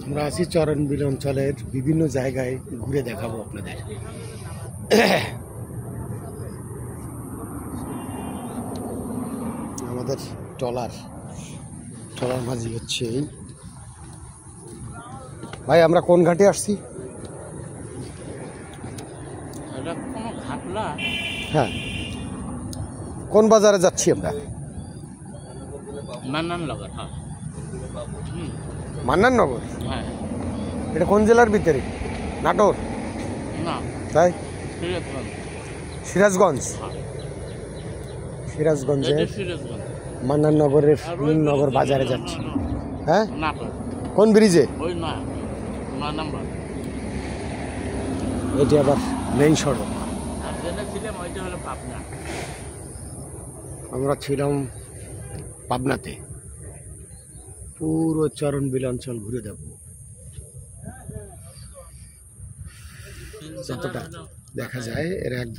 আমরা আছি চরণবিল অঞ্চলের বিভিন্ন জায়গায় ঘুরে দেখাবো আপনাদের। আমাদের ট্রলার মাঝি হচ্ছে এই। ভাই আমরা কোন ঘাটে আসছি? হ্যাঁ, কোন বাজারে যাচ্ছি আমরা? মান্নাননগর। এটা কোন জেলার ভিতরে? নাটোর না, তাই সিরাজগঞ্জ। সিরাজগঞ্জের মান্নাননগরের নগর বাজারে যাচ্ছি। হ্যাঁ, কোন ব্রিজে? এটি আবার মেইন সড়ক। আমরা ছিলাম পাবনাতে। পুরো চরণবিল অঞ্চল ঘুরে দেখব, যতটা দেখা যায়। এর এক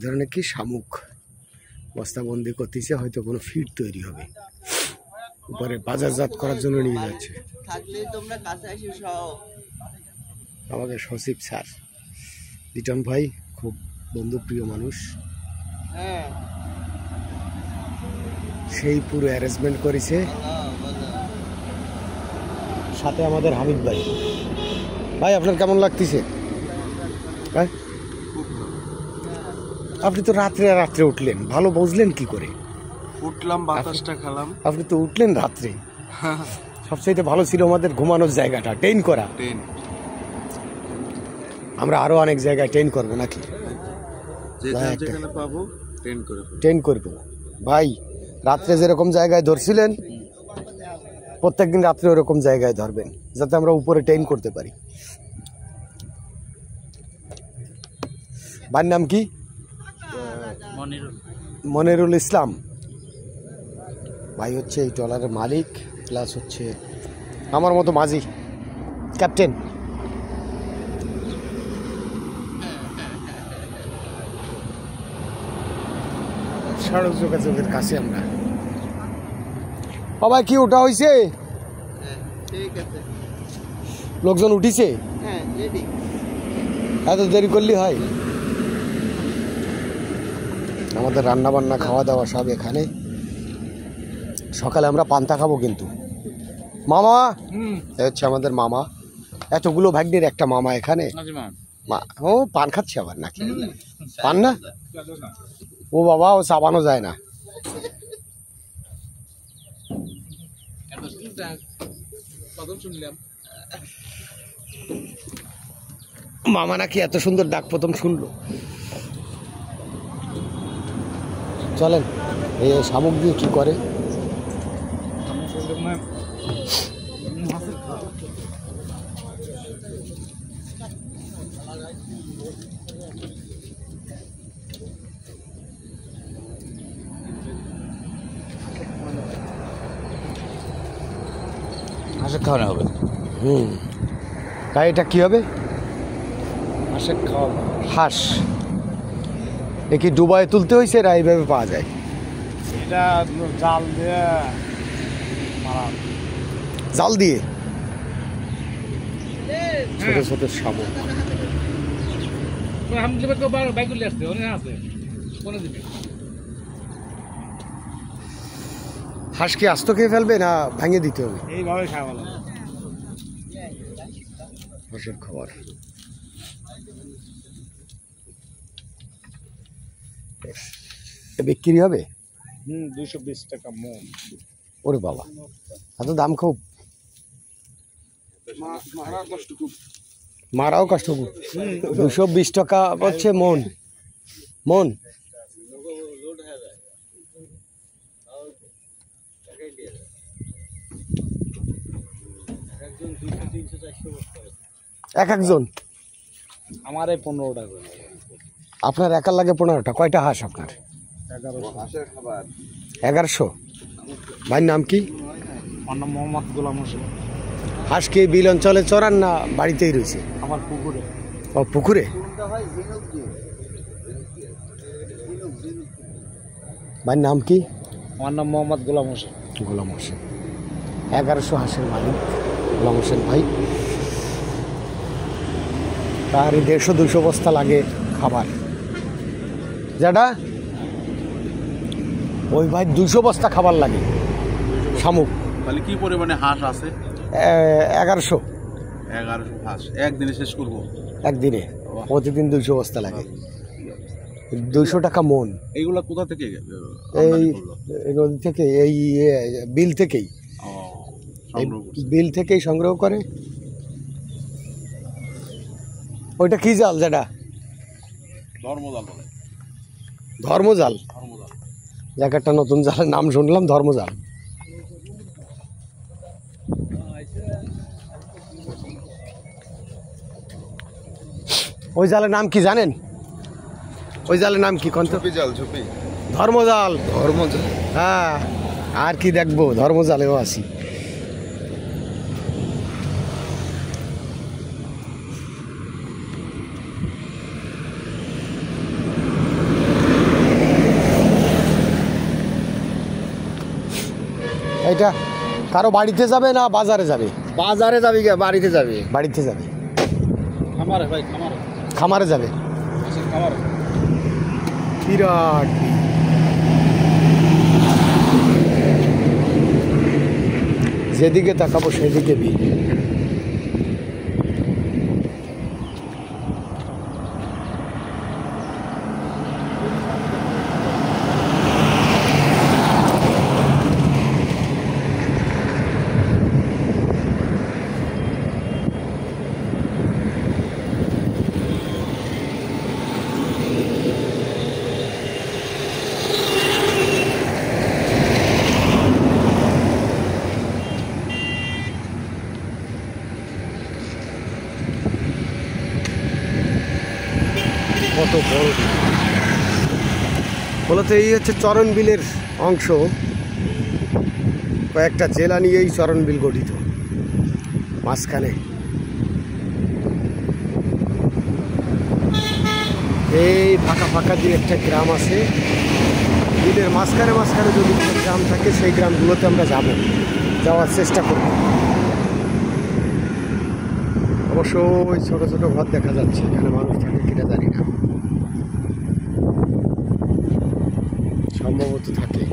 ধরনের কি শামুক বস্তাবন্দি করতেছে, হয়তো কোনো ফিড তৈরি হবে, উপরে বাজারজাত করার জন্য নিয়ে যাচ্ছে। আমাদের সচিব স্যার লিটন ভাই খুব বন্ধুপ্রিয় মানুষ, সেই পুরো অ্যারেঞ্জমেন্ট করেছে। সাথে আমাদের হামিদ ভাই। ভাই আপনার কেমন লাগতেছে? আপনি তো রাত্রে উঠলেন, ভালো বুঝলেন কি করে? উঠলাম, বাতাসটা খেলাম। আপনি তো উঠলেন রাত্রে। সবচেয়ে ভালো ছিল আমাদের ঘুমানোর জায়গাটা, ট্রেন করা। আমরা আরো অনেক জায়গায় ট্রেন করবো নাকি? ট্রেন করবো ভাই। রাত্রে যেরকম জায়গায় ধরছিলেন, প্রত্যেকদিন রাত্রে ওরকম জায়গায় ধরবেন, যাতে আমরা উপরে ট্রেন করতে পারি। ভাইয়ের নাম কি? মনিরুল ইসলাম ভাই হচ্ছে এই ট্রলারের মালিক, প্লাস হচ্ছে আমার মতো মাঝি, ক্যাপ্টেন। সড়ক যোগাযোগের কাছে আমরা। বাবা কি ওটা হয়েছে? লোকজন উঠিছে? এত দেরি করলে হয়? আমাদের রান্না বান্না খাওয়া দাওয়া সব এখানে। সকালে আমরা পান্তা খাবো কিন্তু। মামা হচ্ছে আমাদের মামা, এতগুলো ভাগ্যের একটা মামা এখানে। ও পান খাচ্ছে আবার নাকি? পান না? ও বাবা, ও চাবানো যায় না। মামা নাকি এত সুন্দর ডাক প্রথম শুনলো। চলেন, এই শামুক দিয়ে কি করে? হাঁসের খাওয়ানো হবে। তাই এটা কি হবে? হাঁসের খাওয়া। হাঁস এ কি ডুবায় তুলতে হয়েছে, না এইভাবে পাওয়া যায়? এটা জাল দিয়ে, জাল দিয়ে ছোট ছোট শামুক। হাঁস কি আস্ত খেয়ে ফেলবে, না ভেঙে দিতে হবে? এইভাবে খাওয়া হাঁসের খাবার। বিক্রি হবে 220 টাকা মন। ওরে বাবা, এত দাম খুব। মারাও কষ্ট খুব। 220 টাকা হচ্ছে মন। একজন আমার এই 15 টাকা। আপনার একার লাগে 15টা? কয়টা হাঁস আপনার? 1100। ভাইয়ের নাম কি? মোহাম্মদ গোলাম হোসেন। হাঁস কি বিল অঞ্চলে চড়ান, না বাড়িতেই রয়েছে? আমার পুকুরে। ও পুকুরে। ভাইয়ের নাম কি? আমার নাম মোহাম্মদ গোলাম হোসেন। 1100 হাঁসের মালিক গোলাম হোসেন ভাই। তার 150-200 বস্তা লাগে খাবার। যেটা ওই ভাই 200 বস্তা খাবার লাগে শামুক। তাহলে কি পরিমাণে হাঁস আছে? 1100 হাঁস একদিনে শেষ করব? একদিনে প্রতিদিন 200 বস্তা লাগে, 200 টাকা মন। এইগুলা কোথা থেকে? এই নদী থেকে, এই বিল থেকেই, বিল থেকেই সংগ্রহ করে। ওইটা কি জাল? যেটা ধর্মজাল বলে। ধর্মজাল। জায়গাটা নতুন জালের নাম শুনলাম, ধর্মজাল। ওই জালের নাম কি জানেন? ওই জালের নাম কি? জাল, ঝুপি, ধর্মজাল। ধর্মজাল। হ্যাঁ, আর কি দেখবো, ধর্মজালেও আছি। এটা কারো বাড়িতে যাবে না বাজারে যাবে? বাজারে যাবি, বাড়িতে যাবি? বাড়িতে যাবে। খামারে ভাই, খামারে। খামারে যাবে। খামারে বিরাট যেদিকে তাকাবো সেদিকে বিল। কত বড় বলতে, এই হচ্ছে চরণ বিলের অংশ। কয়েকটা জেলা নিয়েই চরণ বিল গঠিত। মাঝখানে এই ফাঁকা ফাঁকা দিয়ে একটা গ্রাম আছে। বিলের মাঝখানে মাঝখানে যদি কোনো গ্রাম থাকে, সেই গ্রামগুলোতে আমরা যাওয়ার চেষ্টা করব। অবশ্য ওই ছোটো ছোটো ঘর দেখা যাচ্ছে, এখানে মানুষ থাকে কিনা জানি না, সম্ভবত থাকে।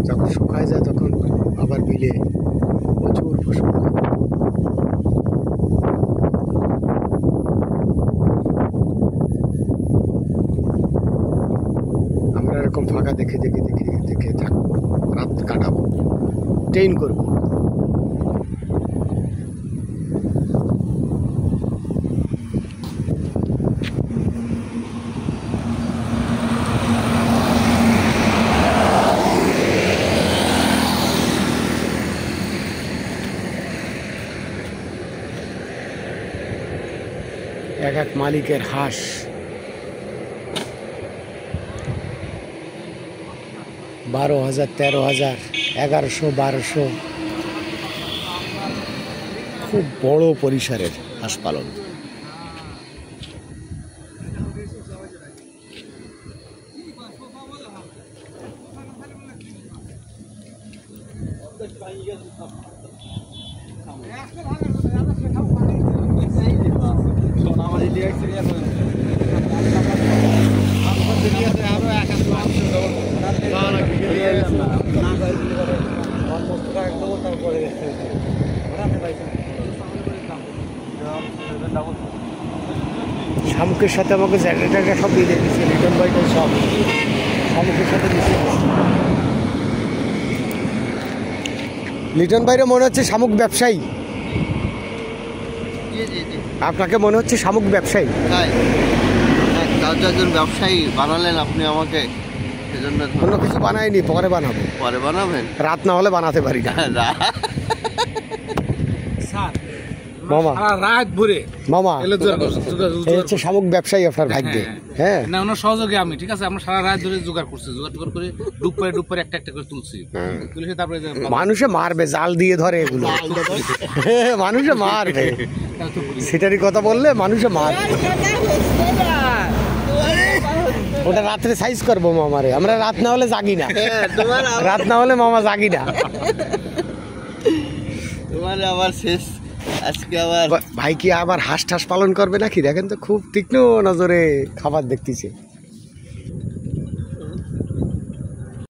যখন শুকায় যায় তখন আবার বিলে প্রচুর ফসল হয়। আমরা এরকম ফাঁকা দেখে দেখে দেখে দেখে থাকবো, রাত কাটাবো, ট্রেন করবো। এক এক মালিকের হাঁস। বারো হাজার, 13,000, 1100, 1200, খুব বড় পরিসরের হাঁস পালন। শামুকের সাথে আমাকে জেনারেটারটা সব দিয়ে দিচ্ছে, লিটন ভাইটা সব শামুকের সাথে দিচ্ছে। লিটন ভাইরে মনে হচ্ছে শামুক ব্যবসায়ী। আপনাকে মনে হচ্ছে শামুক ব্যবসায়ী? তাই একজন ব্যবসায়ী বানালেন আপনি আমাকে, সেজন্য অন্য কিছু বানাইনি, পরে বানাবো। পরে বানাবেন? রাত না হলে বানাতে পারি না। মামা, রাত ভরে মামা এই হচ্ছে শামুক ব্যবসায়ী আপনার ভাগ্যে। হ্যাঁ না, ওনার সহযোগে আমি, ঠিক আছে, আমরা সারা রাত ধরে জোগাড় করছি, জোগাড় করে ডুব পরে একটা একটা করে তুলছি। তুলে তারপরে মানুষে মারবে, জাল দিয়ে ধরে এগুলো। মানুষে মারবে, সেটারই কথা বললে মানুষে মারবে। ওটা রাত্রে সাইজ করবো মামারে, আমরা রাত না হলে জাগি না, হ্যাঁ, রাত না হলে মামা জাগি না। তোমার আবার শেষ আজকে আবার ভাই কি আবার হাঁস ঠাস পালন করবে নাকি? দেখেন তো খুব তীক্ষ্ণ নজরে খাবার দেখতেছে।